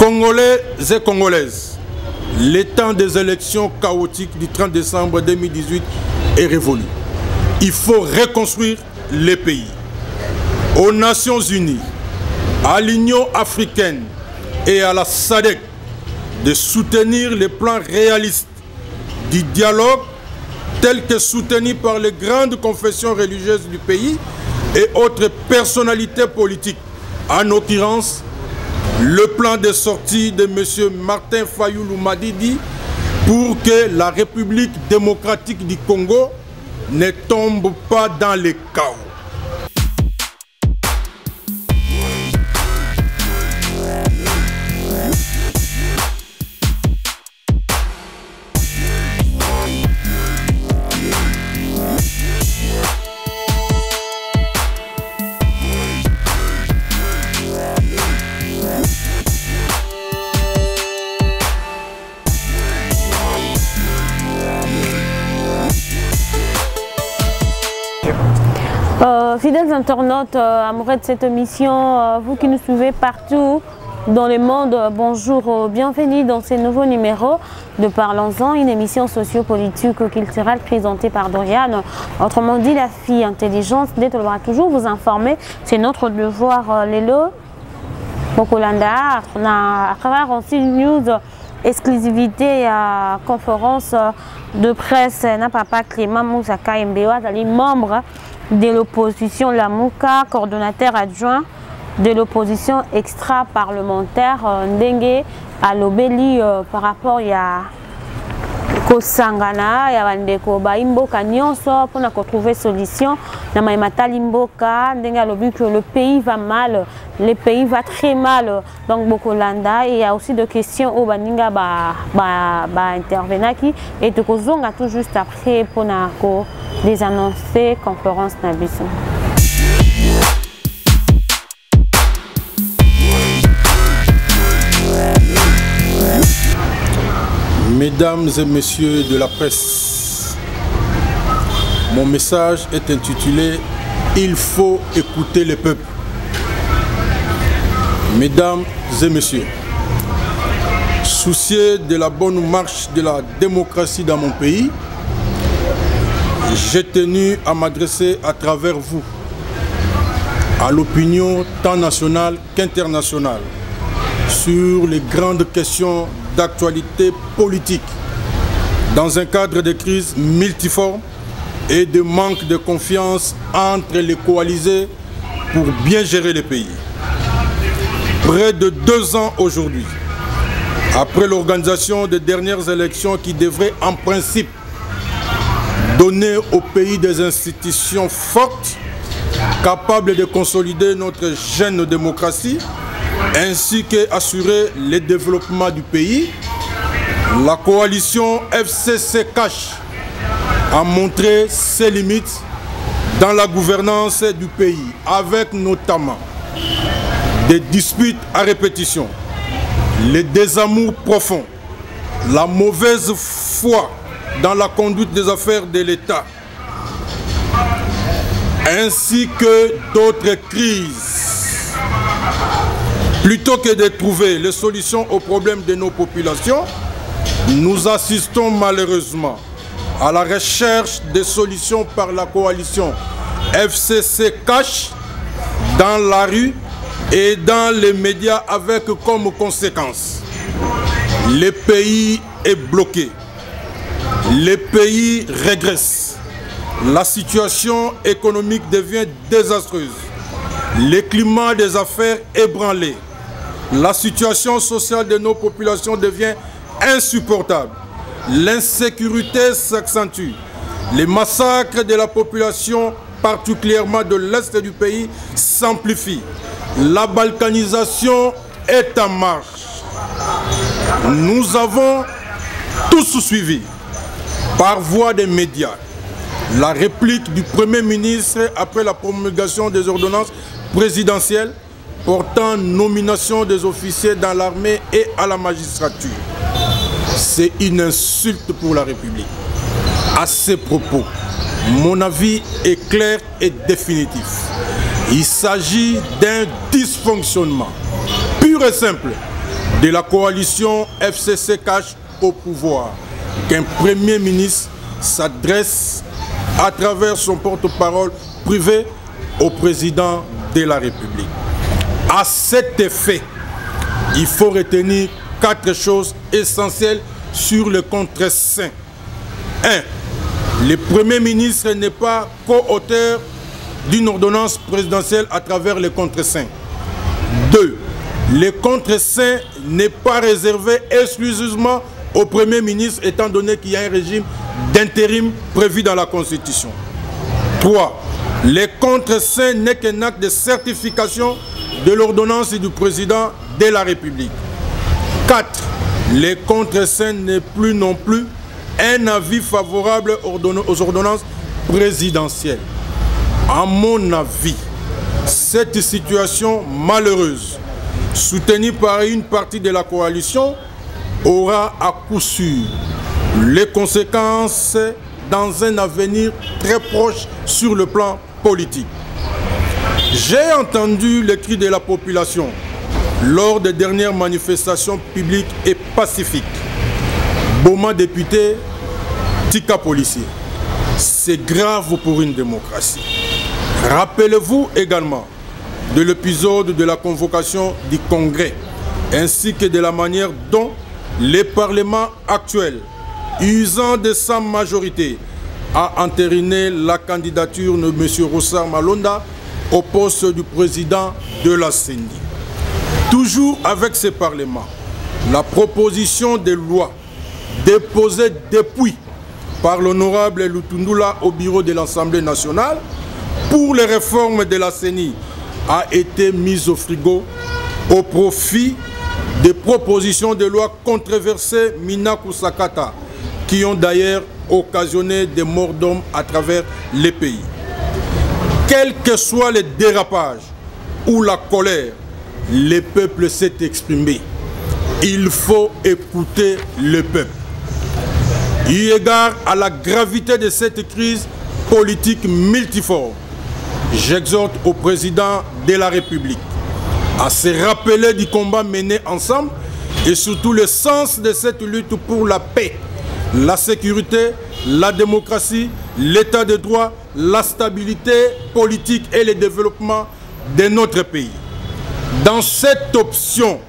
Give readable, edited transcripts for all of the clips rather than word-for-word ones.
Congolais et Congolaises, le temps des élections chaotiques du 30 décembre 2018 est révolu. Il faut reconstruire les pays. Aux Nations Unies, à l'Union africaine et à la SADC de soutenir les plans réalistes du dialogue tel que soutenu par les grandes confessions religieuses du pays et autres personnalités politiques, en l'occurrence le plan de sortie de M. Martin Fayulu Madidi pour que la République démocratique du Congo ne tombe pas dans le chaos. Fidèles internautes, amoureux de cette émission, vous qui nous suivez partout dans le monde, bonjour, bienvenue dans ce nouveau numéro de Parlons-en, une émission sociopolitique culturelle présentée par Doriane, autrement dit la fille intelligente, d'être toujours vous informer, c'est notre devoir. Lelo, Mokolanda, à travers aussi une news exclusivité à conférence de presse, n'a pas Clément Moussaka Mbewa, membre de l'opposition Lamouka, coordonnateur adjoint de l'opposition extra-parlementaire Ndenge à l'Obéli par rapport à Kosangana, ya bandeko ba imboka nyonso pour trouver solution na maimata limboka Ndenge à l'obéli que le pays va mal, le pays va très mal donc Bokolanda et il y a aussi des questions au baninga ba intervenaki et de kozonga tout juste après pour nako des annoncés conférence nabiso. Mesdames et messieurs de la presse, mon message est intitulé « Il faut écouter le peuple ». Mesdames et messieurs, soucieux de la bonne marche de la démocratie dans mon pays, j'ai tenu à m'adresser à travers vous à l'opinion tant nationale qu'internationale sur les grandes questions d'actualité politique dans un cadre de crise multiforme et de manque de confiance entre les coalisés pour bien gérer le pays. Près de 2 ans aujourd'hui, après l'organisation des dernières élections qui devraient en principe donner au pays des institutions fortes, capables de consolider notre jeune démocratie, ainsi qu'assurer le développement du pays, la coalition FCC Cash a montré ses limites dans la gouvernance du pays, avec notamment des disputes à répétition, les désamours profonds, la mauvaise foi dans la conduite des affaires de l'État, ainsi que d'autres crises. Plutôt que de trouver les solutions aux problèmes de nos populations, nous assistons malheureusement à la recherche des solutions par la coalition FCC Cash dans la rue et dans les médias avec comme conséquence le pays est bloqué, le pays régresse, la situation économique devient désastreuse, le climat des affaires ébranlé, la situation sociale de nos populations devient insupportable, l'insécurité s'accentue, les massacres de la population, particulièrement de l'Est du pays, s'amplifient, la balkanisation est en marche. Nous avons tous suivi, par voie des médias, la réplique du Premier ministre après la promulgation des ordonnances présidentielles portant nomination des officiers dans l'armée et à la magistrature. C'est une insulte pour la République. À ces propos, mon avis est clair et définitif. Il s'agit d'un dysfonctionnement pur et simple de la coalition FCC-CACH au pouvoir qu'un Premier ministre s'adresse à travers son porte-parole privé au président de la République. À cet effet, il faut retenir 4 choses essentielles sur le contre-saint. 1. Le Premier ministre n'est pas co-auteur d'une ordonnance présidentielle à travers le contre-saint. 2. Le contre-saint n'est pas réservé exclusivement au Premier ministre, étant donné qu'il y a un régime d'intérim prévu dans la Constitution. 3. Le contre-saint n'est qu'un acte de certification de l'ordonnance du président de la République. 4. Le contre-saint n'est plus non plus un avis favorable aux ordonnances présidentielles. À mon avis, cette situation malheureuse, soutenue par une partie de la coalition, aura à coup sûr les conséquences dans un avenir très proche sur le plan politique. J'ai entendu les cris de la population lors des dernières manifestations publiques et pacifiques. Boma député, Tika policier. C'est grave pour une démocratie. Rappelez-vous également de l'épisode de la convocation du Congrès, ainsi que de la manière dont le Parlement actuel, usant de sa majorité, a entériné la candidature de M. Rossard Malonda au poste du président de la CENI. Toujours avec ce Parlement, la proposition de loi déposée depuis par l'honorable Lutundula au bureau de l'Assemblée nationale pour les réformes de la CENI a été mise au frigo au profit des propositions de loi controversées Minaku Sakata, qui ont d'ailleurs occasionné des morts d'hommes à travers les pays. Quels que soient les dérapages ou la colère, le peuple s'est exprimé. Il faut écouter le peuple. Eu égard à la gravité de cette crise politique multiforme, j'exhorte au président de la République à se rappeler du combat mené ensemble et surtout le sens de cette lutte pour la paix, la sécurité, la démocratie, l'état de droit, la stabilité politique et le développement de notre pays. Dans cette option,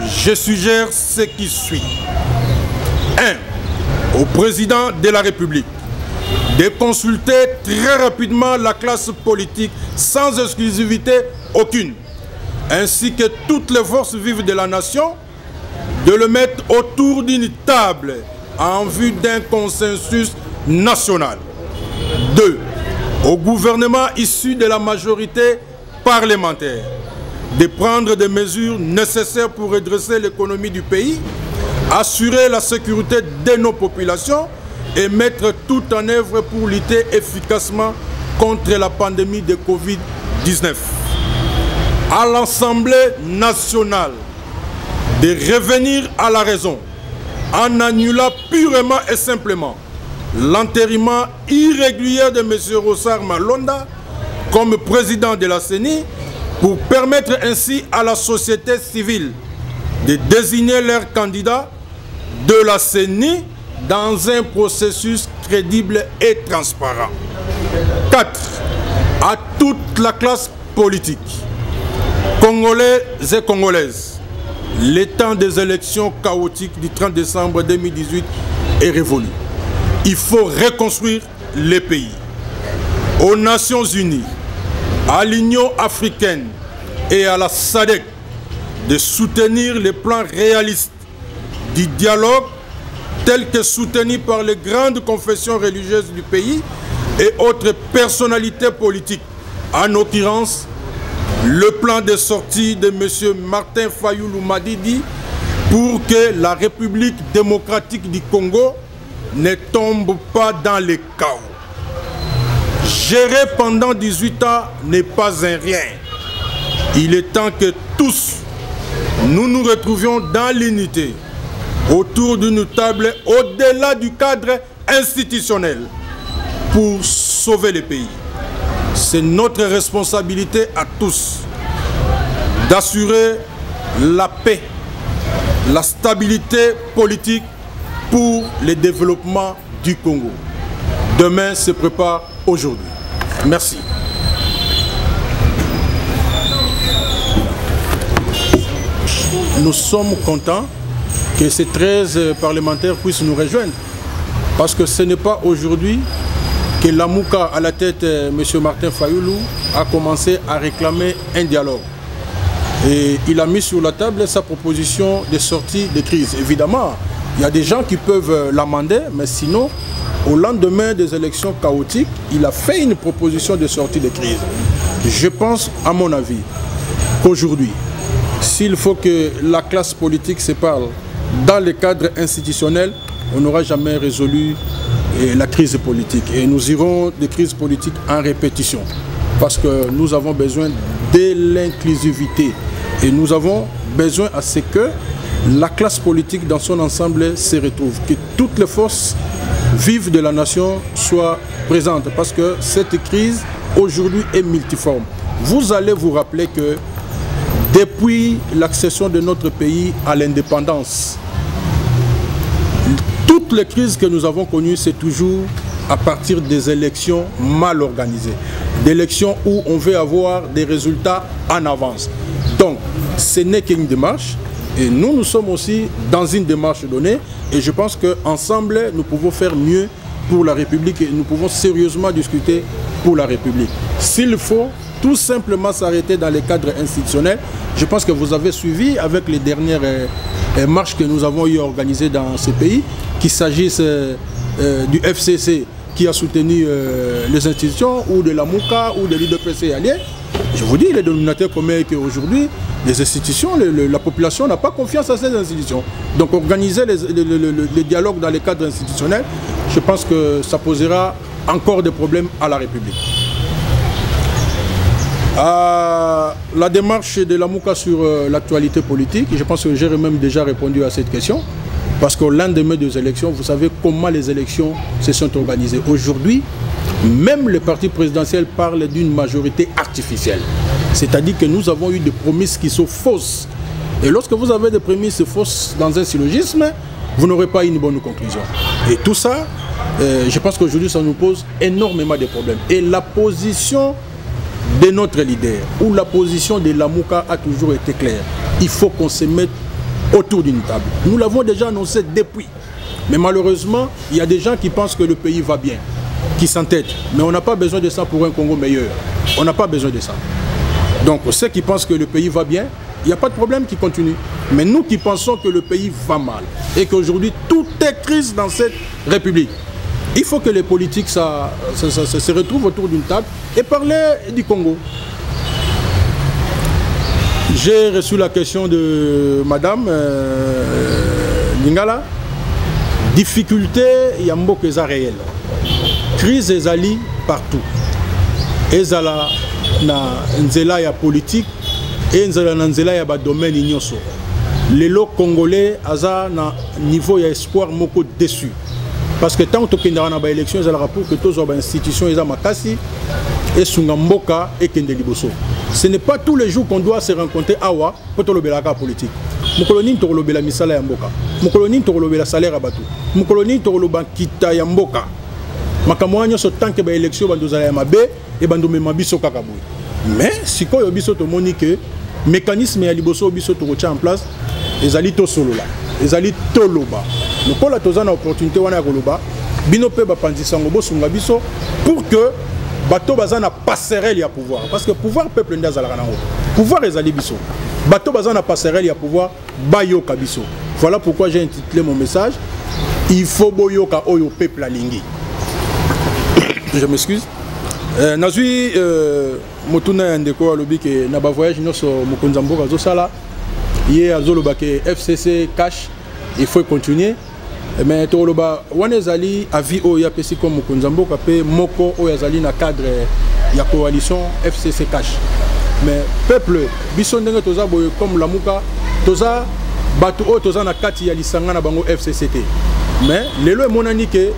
je suggère ce qui suit. 1. Au président de la République de consulter très rapidement la classe politique sans exclusivité aucune, ainsi que toutes les forces vives de la nation, de le mettre autour d'une table en vue d'un consensus national. 2. Au gouvernement issu de la majorité parlementaire de prendre des mesures nécessaires pour redresser l'économie du pays, assurer la sécurité de nos populations et mettre tout en œuvre pour lutter efficacement contre la pandémie de Covid-19. À l'Assemblée nationale de revenir à la raison en annulant purement et simplement l'enterrement irrégulier de M. Rossard Malonda comme président de la CENI pour permettre ainsi à la société civile de désigner leurs candidats de la CENI dans un processus crédible et transparent. 4. À toute la classe politique, Congolais et Congolaises, le temps des élections chaotiques du 30 décembre 2018 est révolu. Il faut reconstruire le pays. Aux Nations Unies, à l'Union africaine et à la SADC de soutenir les plans réalistes du dialogue tel que soutenu par les grandes confessions religieuses du pays et autres personnalités politiques, en l'occurrence le plan de sortie de M. Martin Fayulu Madidi pour que la République démocratique du Congo ne tombe pas dans le chaos. Gérer pendant 18 ans n'est pas un rien. Il est temps que tous nous nous retrouvions dans l'unité autour d'une table au-delà du cadre institutionnel pour sauver le pays. C'est notre responsabilité à tous d'assurer la paix la stabilité politique pour le développement du Congo. Demain se prépare aujourd'hui. Merci. Nous sommes contents que ces 13 parlementaires puissent nous rejoindre. Parce que ce n'est pas aujourd'hui que Lamouka, à la tête, M. Martin Fayoulou, a commencé à réclamer un dialogue. Et il a mis sur la table sa proposition de sortie de crise. Évidemment, il y a des gens qui peuvent l'amender, mais sinon, au lendemain des élections chaotiques, il a fait une proposition de sortie de crise. Je pense, à mon avis, qu'aujourd'hui, s'il faut que la classe politique se parle dans le cadre institutionnel, on n'aura jamais résolu la crise politique. Et nous irons des crises politiques en répétition. Parce que nous avons besoin de l'inclusivité. Et nous avons besoin à ce que la classe politique dans son ensemble se retrouve. Que toutes les forces vives de la nation soient présentes. Parce que cette crise aujourd'hui est multiforme. Vous allez vous rappeler que depuis l'accession de notre pays à l'indépendance, toutes les crises que nous avons connues, c'est toujours à partir des élections mal organisées. D'élections où on veut avoir des résultats en avance. Donc, ce n'est qu'une démarche. Et nous sommes aussi dans une démarche donnée. Et je pense qu'ensemble, nous pouvons faire mieux pour la République. Et nous pouvons sérieusement discuter pour la République. S'il faut tout simplement s'arrêter dans les cadres institutionnels, je pense que vous avez suivi avec les dernières marches que nous avons eu organisées dans ce pays, qu'il s'agisse du FCC qui a soutenu les institutions, ou de la Mouka, ou de l'IDPC allié. Je vous dis, le dénominateur commun est qu'aujourd'hui, les institutions, la population n'a pas confiance à ces institutions. Donc organiser les dialogues dans les cadres institutionnels, je pense que ça posera encore des problèmes à la République. La démarche de la Mouka sur l'actualité politique, je pense que j'ai même déjà répondu à cette question. Parce qu'au lendemain des élections, vous savez comment les élections se sont organisées. Aujourd'hui, même le parti présidentiel parle d'une majorité artificielle. C'est-à-dire que nous avons eu des promesses qui sont fausses. Et lorsque vous avez des promesses fausses dans un syllogisme, vous n'aurez pas une bonne conclusion. Et tout ça, je pense qu'aujourd'hui, ça nous pose énormément de problèmes. Et la position de notre leader, ou la position de la Mouka a toujours été claire. Il faut qu'on se mette autour d'une table. Nous l'avons déjà annoncé depuis. Mais malheureusement, il y a des gens qui pensent que le pays va bien, qui s'entêtent. Mais on n'a pas besoin de ça pour un Congo meilleur. On n'a pas besoin de ça. Donc ceux qui pensent que le pays va bien, il n'y a pas de problème qui continue. Mais nous qui pensons que le pays va mal et qu'aujourd'hui tout est crise dans cette République, il faut que les politiques se retrouvent autour d'une table et parler du Congo. J'ai reçu la question de Madame Lingala. Difficulté, il y a beaucoup de réel. Crise ezali partout. Ezala na nzela ya politique et nzela na nzela ya ba domaine nyonso. Lelo congolais aza na niveau ya espoir moko déçu. Parce que tant que tu as une élection, il y a pour que toutes les institutions soient makasi et sungamboka et kende liboso. Ce n'est pas tous les jours qu'on doit se rencontrer awa pour le belaka politique. Mukoloni to lobela misala ya mboka. Mukoloni to lobela salaire abatu. Mukoloni to loba kita ya mboka. Makamwanyo so tant que ba élection bandozala ya mabe et bandome mabiso kakaboy. Mais sikoyo biso to moni que mécanisme ya liboso biso to en place ezali to solo là. Ezali to loba. Nous avons une opportunité de bino pe bapanzisango bosunga biso pour que bato bazana passerelle ya pouvoir, parce que pouvoir peuple ndazala nango, pouvoir ezali biso, bato bazana passerelle ya pouvoir bayoka biso. Voilà pourquoi j'ai intitulé mon message, il faut boyoka oyo peuple alingi. Je m'excuse. Nazui motuna ndeko alobi ke na ba voyage noso mokonzamboka zo sala ye azoloba ke FCC cash, il faut continuer. Mais toloba wanezali avis o ya pesi comme Mokonzamboka pe moko o yazali na cadre ya coalition FCC cash. Mais peuple biso ndenge toza boye comme la Mouka toza batu o toza na kati ya lisanga na bango FCCT. Mais lelo monani ke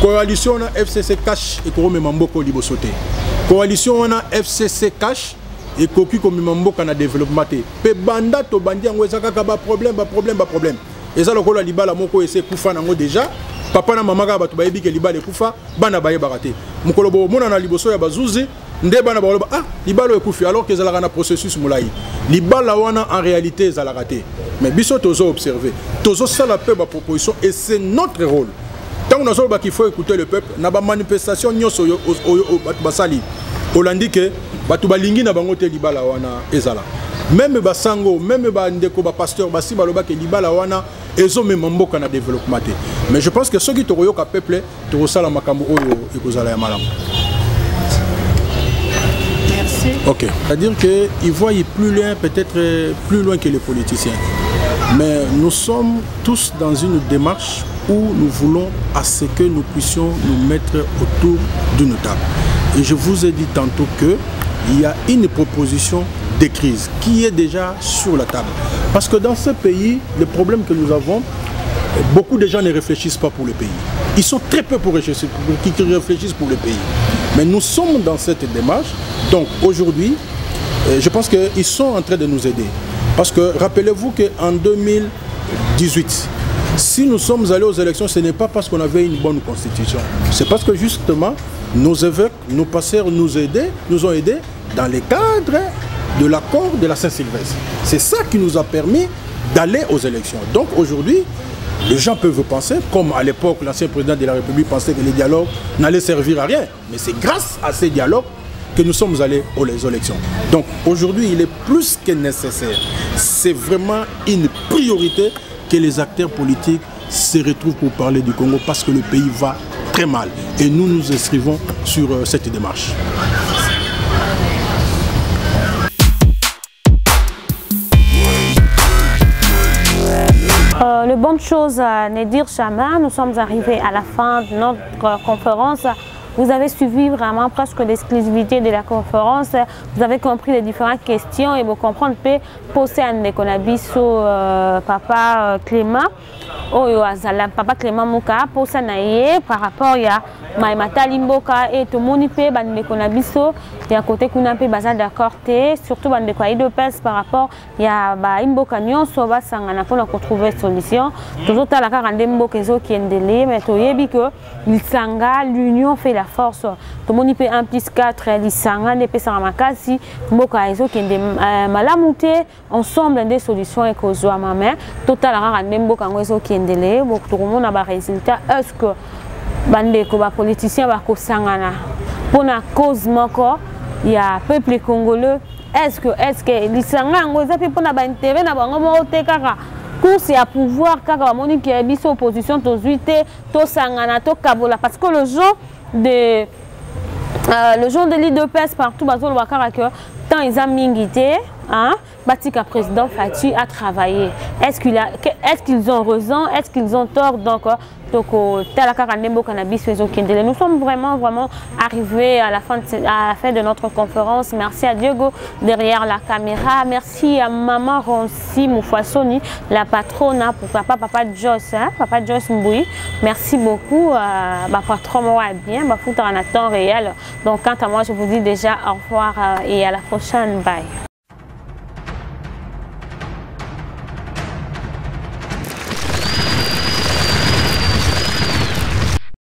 coalition na FCC cash e ko mema mboko libosote. Coalition na FCC cash et koki comme mboka na développement te pe banda to bandi yango ezaka ka ba problème et ça lokola libala moko ese kufa nango déjà papa na mama ka bato bayebi ke libala ekufa bana baye barate mukolo bo mona na liboso ya bazuzi nde bana baloba ah libala ekufi alors que ezalaka na processus mulai libala wana en réalité ezalaka te mais biso tozo observer tozo sala pe ba proposition et c'est notre rôle. Tant qu'on a qu'il faut écouter le peuple, na ba manifestation nyoso basali. Olandi ke batu balingi na bango te libala wana ezala. Même basango, même ba ndeko ba pasteur basi baloba ke libala wana ezo même mboka na développement te. Mais je pense que ceux qui toroyo ka peuple to sala makambo oyo ekozala ya malamu. Merci. OK. C'est-à-dire que ils voient plus loin peut-être plus loin que les politiciens. Mais nous sommes tous dans une démarche où nous voulons à ce que nous puissions nous mettre autour d'une table. Et je vous ai dit tantôt qu'il y a une proposition de crise qui est déjà sur la table. Parce que dans ce pays, le problème que nous avons, beaucoup de gens ne réfléchissent pas pour le pays. Ils sont très peu pour réfléchir, qui réfléchissent pour le pays. Mais nous sommes dans cette démarche. Donc aujourd'hui, je pense qu'ils sont en train de nous aider. Parce que rappelez-vous qu'en 2018, si nous sommes allés aux élections, ce n'est pas parce qu'on avait une bonne constitution. C'est parce que justement, nos évêques, nos pasteurs nous ont aidés dans les cadres de l'accord de la Saint-Sylvestre. C'est ça qui nous a permis d'aller aux élections. Donc aujourd'hui, les gens peuvent penser, comme à l'époque, l'ancien président de la République pensait que les dialogues n'allaient servir à rien. Mais c'est grâce à ces dialogues que nous sommes allés aux élections. Donc aujourd'hui, il est plus que nécessaire. C'est vraiment une priorité que les acteurs politiques se retrouvent pour parler du Congo parce que le pays va très mal. Et nous nous inscrivons sur cette démarche. Le bonne chose à ne dire jamais, nous sommes arrivés à la fin de notre conférence. Vous avez suivi vraiment presque l'exclusivité de la conférence. Vous avez compris les différentes questions et vous comprenez que poser un éconabiso papa Clément. Papa Clément Mouka pour ça par rapport à Maïmata Limboka et tout le monde peut bandekonabiso et à côté qu'on a peu bazar d'accord surtout bandekonaï de pèse par rapport à Imboka Nyon sauva sangana pour trouver solution toujours à la carande Mboka ezo qui est délai mais to yebi que il sanga l'union fait la force tout le monde peut 1 plus 4 il sanga ne peut sans makasi Mboka ezo qui est malamouté ensemble des solutions et cause à ma main total la carande Mboka ezo qui est délai pour tout le monde a ba résultat est-ce que bandeko ba politiciens ba kosangana pour la cause moko ya peuple congolais est-ce que lisanga ngoza pe pour na ba intérêt na bango mo te kaka course ya pouvoir kaka ba moni ki biso opposition to zuité to sangana to kabola parce que le genre de l'IDPS partout bazolo ba kaka que tant ils ont mingité hein Batika président Fati a travaillé. Est-ce qu'ils ont raison? Est-ce qu'ils ont tort? Donc, nous sommes vraiment arrivés à la fin de notre conférence. Merci à Diego derrière la caméra. Merci à maman Ronsi Moufouassoni, la patronne pour papa Joss, hein? Papa Joss Mboui. Merci beaucoup. Patron moi bien, foutre en temps réel. Donc, quant à moi, je vous dis déjà au revoir et à la prochaine. Bye.